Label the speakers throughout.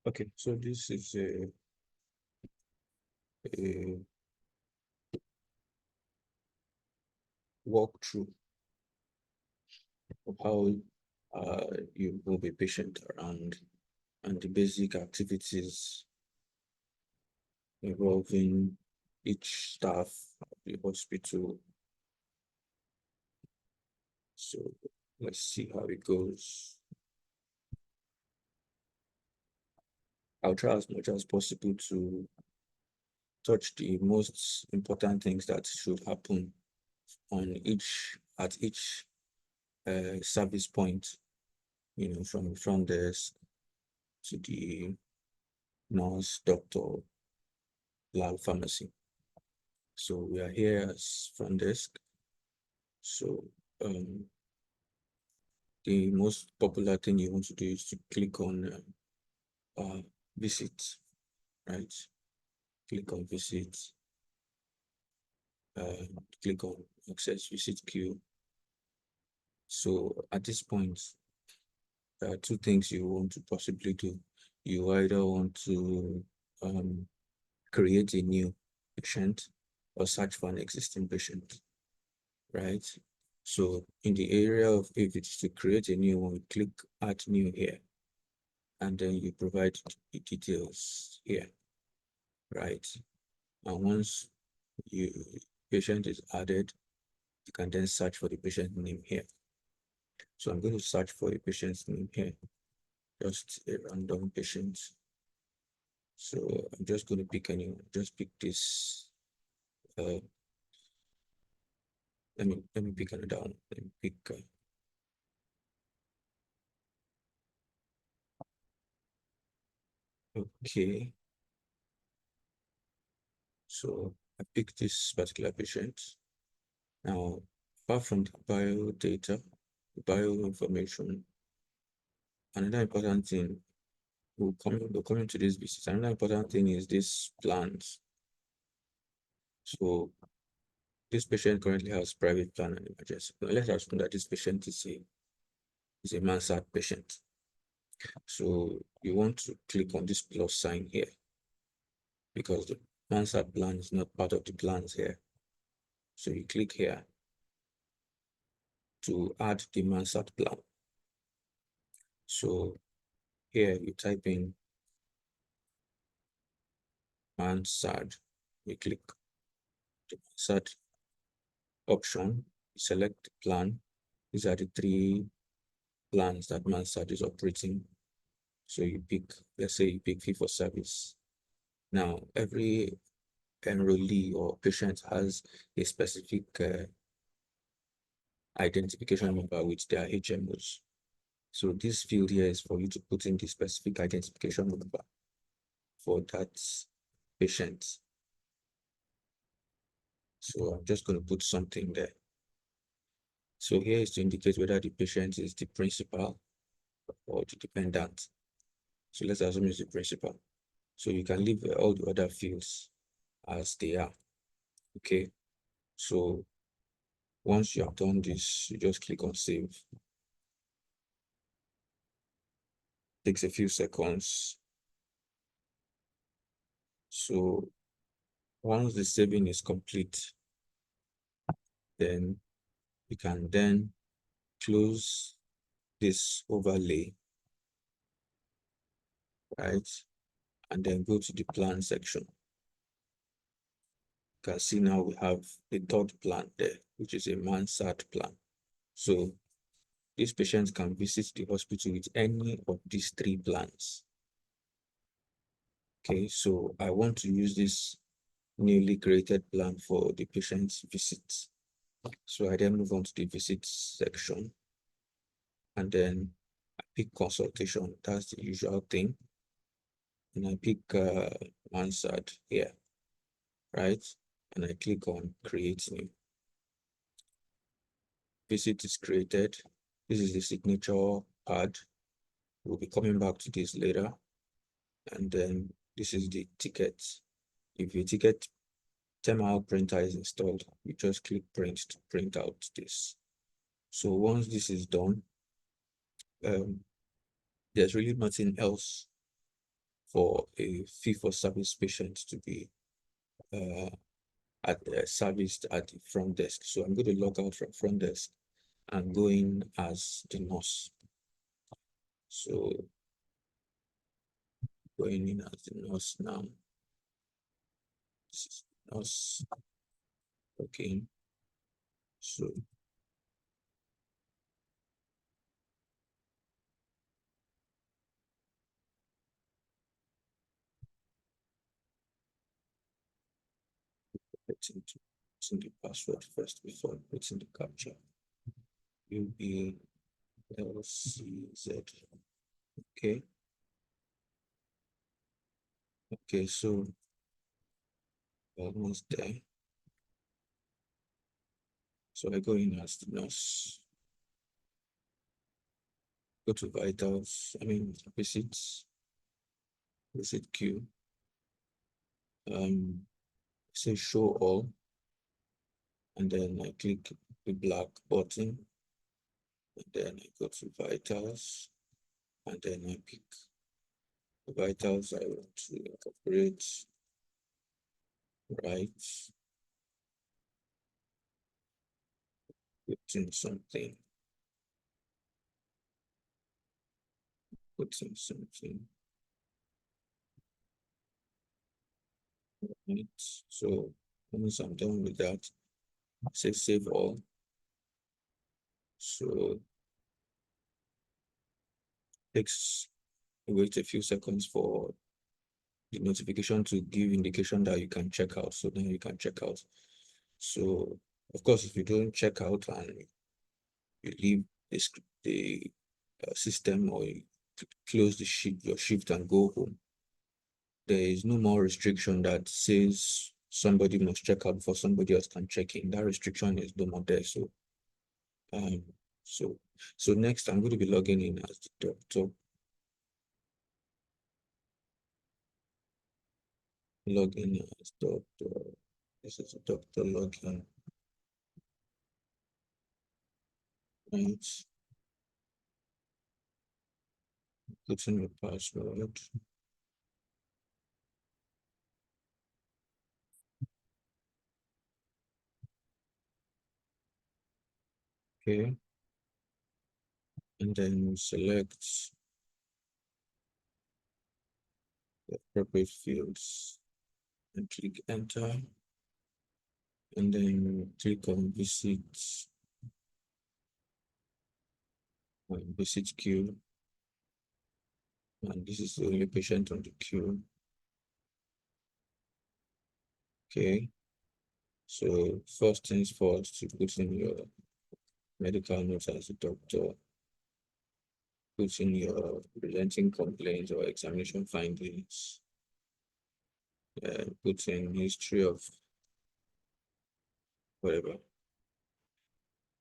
Speaker 1: Okay, so this is a walkthrough of how you move a patient around and the basic activities involving each staff of the hospital. So let's see how it goes. I'll try as much as possible to touch the most important things that should happen on at each service point, from the front desk to the nurse, doctor, lab, pharmacy. So we are here as front desk. So um, the most popular thing you want to do is to click on visit, right? Click on visit, uh, click on access visit queue. So at this point, there are two things you want to possibly do. You either want to create a new patient or search for an existing patient, right? So in the area of, if it's to create a new one, click add new here, and then you provide the details here, right? And once you patient is added, you can then search for the patient name here. So I'm going to search for a patient's name here, just a random patient. So I'm just going to pick anyone, just pick this. Let me pick another one. Let me pick okay. So I picked this particular patient. Now, apart from the bio data, the bio information, another important thing we'll come into this business. Another important thing is this plans. So this patient currently has private plan and emergency. Now let's assume that this patient is a Mansard patient. So you want to click on this plus sign here because the Mansard plan is not part of the plans here. So you click here to add the Mansard plan. So here you type in Mansard, you click the Mansard option, select plan. These are the three plans that Mansard is operating. So you pick, let's say you pick fee for service. Now, every enrollee or patient has a specific identification number with their HMOs. So this field here is for you to put in the specific identification number for that patient. So I'm just going to put something there. So here is to indicate whether the patient is the principal or the dependent. So let's assume it's the principal. So you can leave all the other fields as they are. Okay. So once you have done this, you just click on save. Takes a few seconds. So once the saving is complete, then you can then close this overlay, right? And then go to the plan section. You can see now we have the third plan there, which is a Mansard plan. So these patients can visit the hospital with any of these three plans. Okay, so I want to use this newly created plan for the patient's visits. So I then move on to the visits section, and then I pick consultation. That's the usual thing. And I pick Mansard here, right? And I click on create new. Visit is created. This is the signature pad. We'll be coming back to this later. And then this is the ticket. If your ticket terminal printer is installed, you just click print to print out this. So once this is done, there's really nothing else for a fee-for-service patient to be serviced at the front desk. So I'm going to log out from front desk and go in as the nurse. So going in as the nurse now. This is nurse. Okay. So putting the password first before putting the captcha. UBLCZ. Okay. Okay, so almost there. So I go in as the nurse. Go to vitals. Visits. Visit queue. Say show all, and then I click the black button, and then I go to vitals, and then I pick the vitals I want to incorporate. Right. Putting something. Putting something. Right. So once I'm done with that, say save all. So takes wait a few seconds for the notification to give indication that you can check out. So then you can check out. So of course, if you don't check out and you leave the system, or you close your shift and go home, there is no more restriction that says somebody must check out before somebody else can check in. That restriction is no more there. So um so so next I'm going to be logging in as the doctor. Log in as doctor. This is a doctor login. Right. Put in your password. Okay. And then select the appropriate fields and click enter. And then click on visit queue. And this is the only patient on the queue. Okay. So first things first, to put in your medical notes as a doctor, put in your presenting complaints or examination findings, put in history of whatever.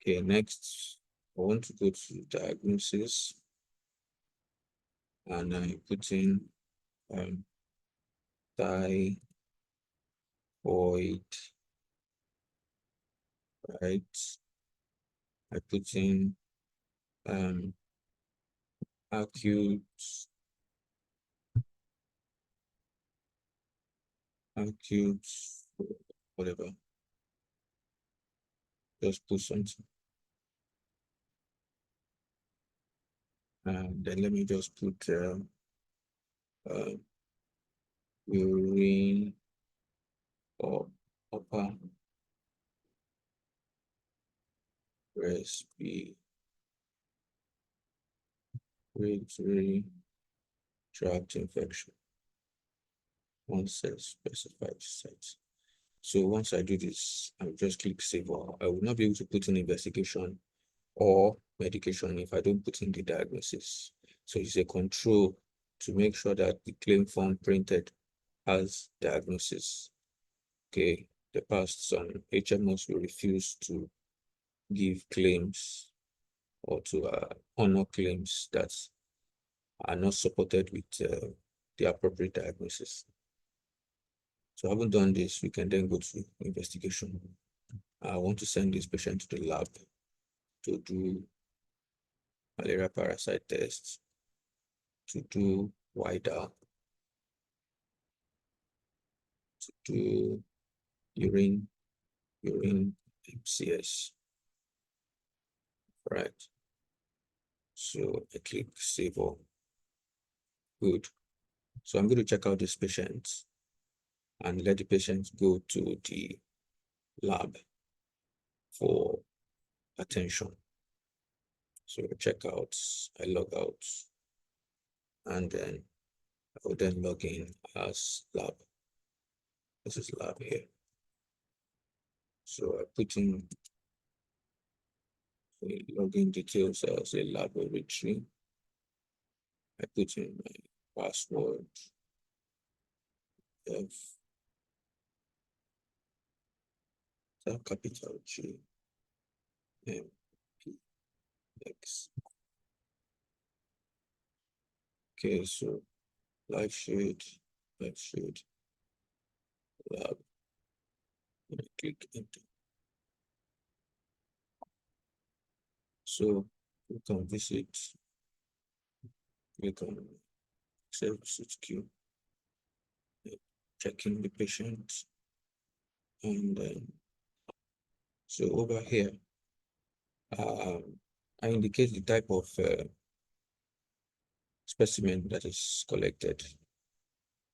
Speaker 1: Okay, next, I want to go to diagnosis, and I put in thyroid, right? I put in acute whatever. Just put something. And then let me just put urine or upper respiratory tract infection. Once specified site. So once I do this, I'll just click save all. I will not be able to put in investigation or medication if I don't put in the diagnosis. So it's a control to make sure that the claim form printed has diagnosis. Okay, the past, some HMOs will refuse to give claims or to honor claims that are not supported with the appropriate diagnosis. So having done this, we can then go to investigation. I want to send this patient to the lab to do malaria parasite tests, to do WIDA, to do urine MCS, right? So I click save all. Good. So I'm going to check out this patient and let the patient go to the lab for attention. So check out, I log out, and then I will then log in as lab. This is lab here. So I put in the login details as a laboratory. I put in my password, F, capital G, M, P, X. Okay, so live shoot, lab, and I click enter. So we can visit, we can services queue, checking the patient, and so over here, I indicate the type of specimen that is collected.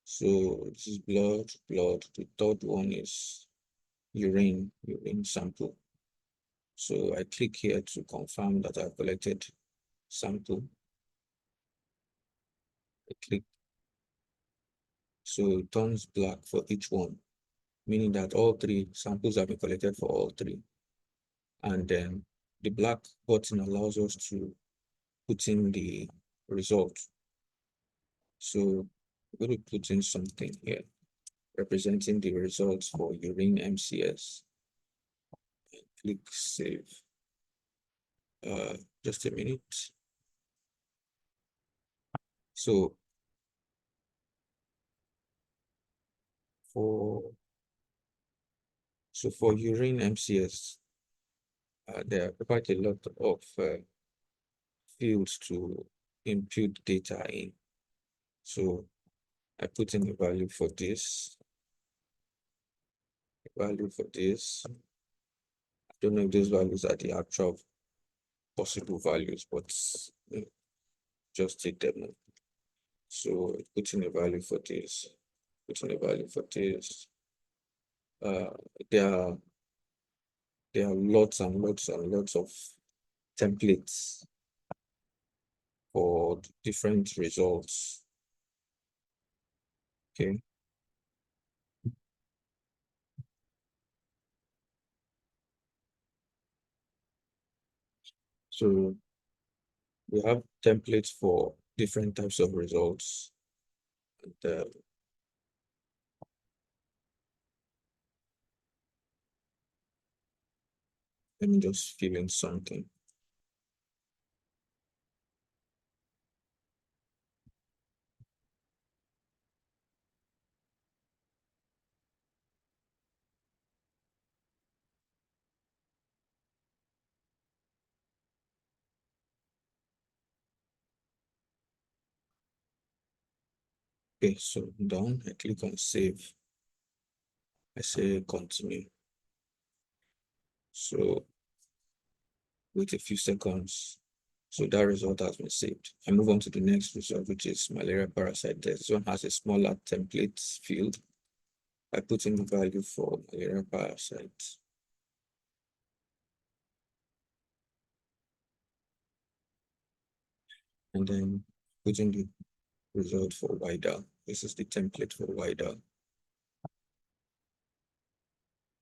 Speaker 1: So this is blood. The third one is urine sample. So I click here to confirm that I've collected sample. I click. So it turns black for each one, meaning that all three samples have been collected for all three. And then the black button allows us to put in the result. So we're going to put in something here representing the results for urine MCS. Click save. Just a minute. So for urine MCS, there are quite a lot of fields to input data in. So I put in a value for this, I don't know if these values are the actual possible values, but just take them. So put in a value for this, Uh, there are lots and lots of templates for different results. Okay. So we have templates for different types of results. And, let me just fill in something. Okay, so done. I click on save. I say continue. So wait a few seconds. So that result has been saved. I move on to the next result, which is malaria parasite test. This one has a smaller template field. I put in the value for malaria parasite. And then put in the result for WIDA. This is the template for WIDA.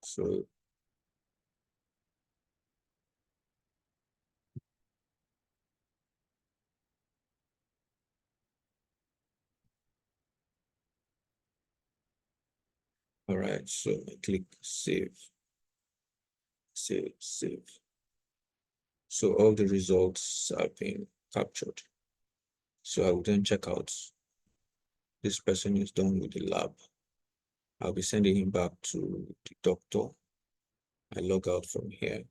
Speaker 1: So all right, so I click save. So all the results have been captured. So I will then check out. This person is done with the lab. I'll be sending him back to the doctor. I log out from here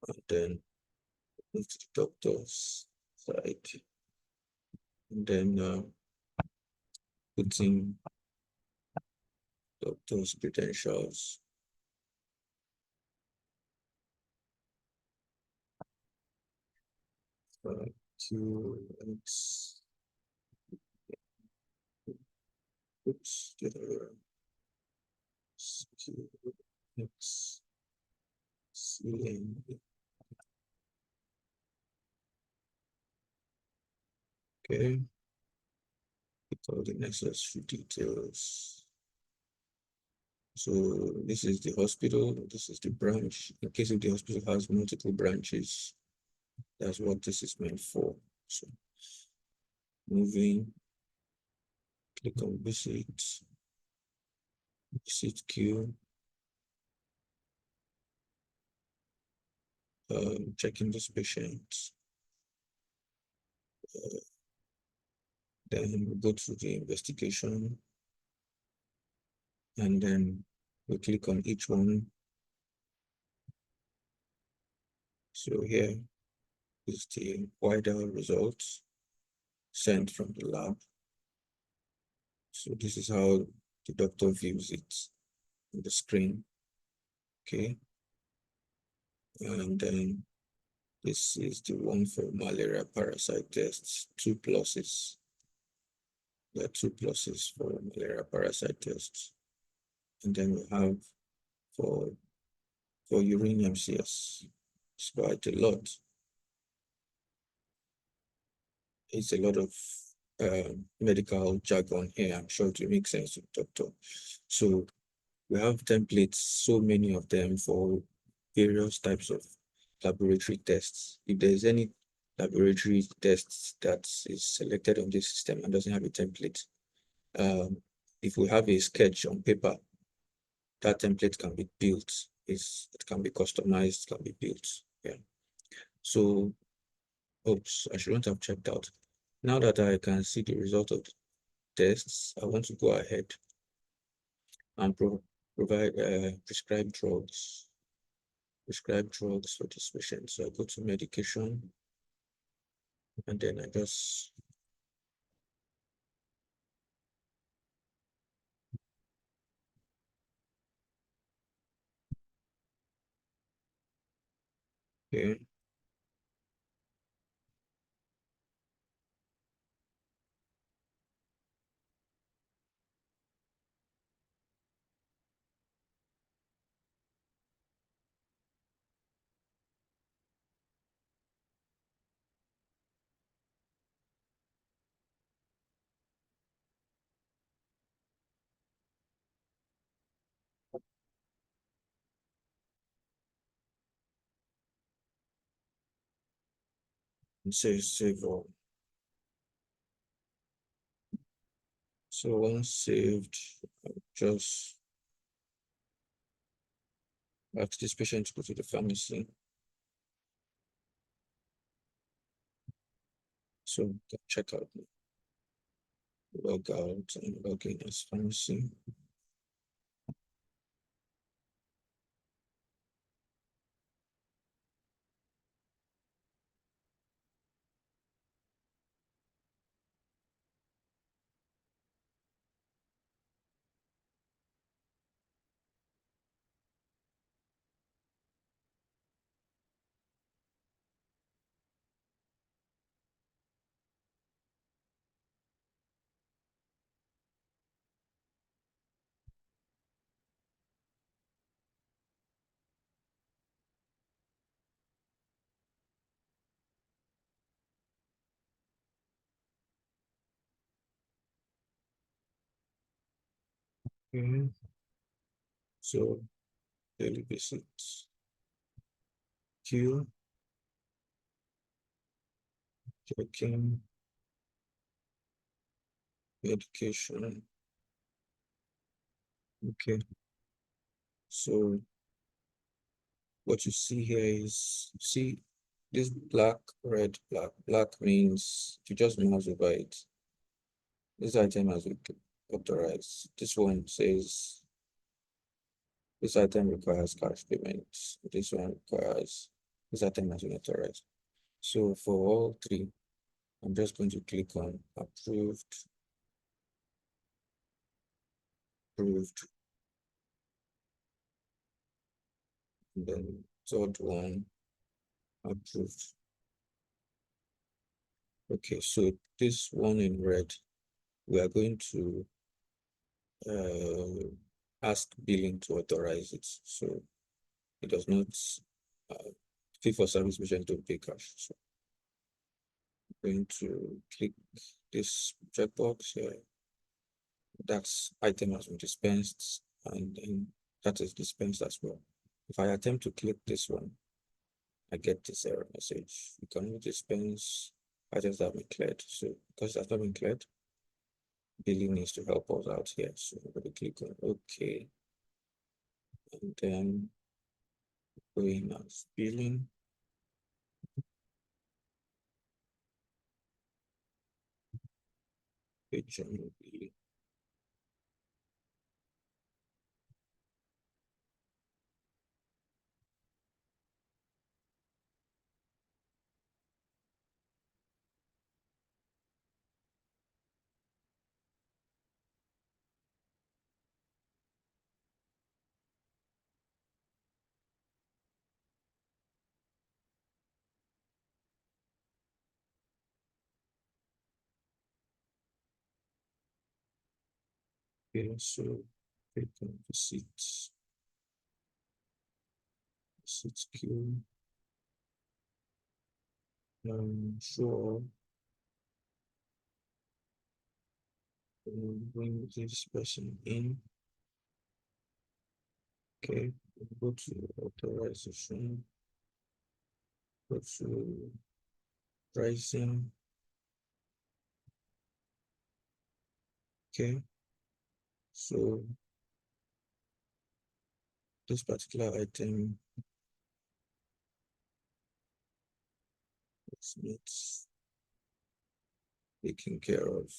Speaker 1: and then move to the doctor's side. And then put in those credentials. QX. Oops, the other way around. QX. CN. Okay. Put all the necessary details. So this is the hospital, this is the branch. In case if the hospital has multiple branches, that's what this is meant for. So moving, click on visit queue, checking this patient. Then we go to the investigation, and then we click on each one. So here is the wider results sent from the lab. So this is how the doctor views it on the screen. Okay. And then this is the one for malaria parasite tests, 2 pluses. There are 2 pluses for malaria parasite tests. And then we have for urine MCS. It's quite a lot. It's a lot of medical jargon here. I'm sure it will make sense to the doctor. So we have templates, so many of them for various types of laboratory tests. If there's any laboratory tests that is selected on this system and doesn't have a template, if we have a sketch on paper, that template can be built. It can be customized, can be built. Yeah. So, oops, I shouldn't have checked out. Now that I can see the result of the tests, I want to go ahead and provide prescribe drugs for this patient. So I go to medication, and then I just okay. And say save all. So once saved, just ask this patient to go to the pharmacy. So check out, log out and log in as pharmacy. Okay. So daily visits, queue, checking, medication. Okay. So what you see here is, see this black, red, black. Black means you just mouse over it. This item has been authorized. This one says this item requires cash payment. This one requires, this item has been authorized. So for all three, I'm just going to click on approved, approved. And then third one, approved. Okay, so this one in red, we are going to ask billing to authorize it. So it does not fee for service patient don't pay cash. So I'm going to click this checkbox here. That's item has been dispensed, and then that is dispensed as well. If I attempt to click this one, I get this error message. You cannot dispense items that have been cleared. So because it has not been cleared, billing needs to help us out here. So I'm going to click on OK. And then going as billing. General billing. Okay, so click on visit queue. Sure. Bring this person in. Okay, go to authorization, go to pricing. Okay, so this particular item is not taken care of.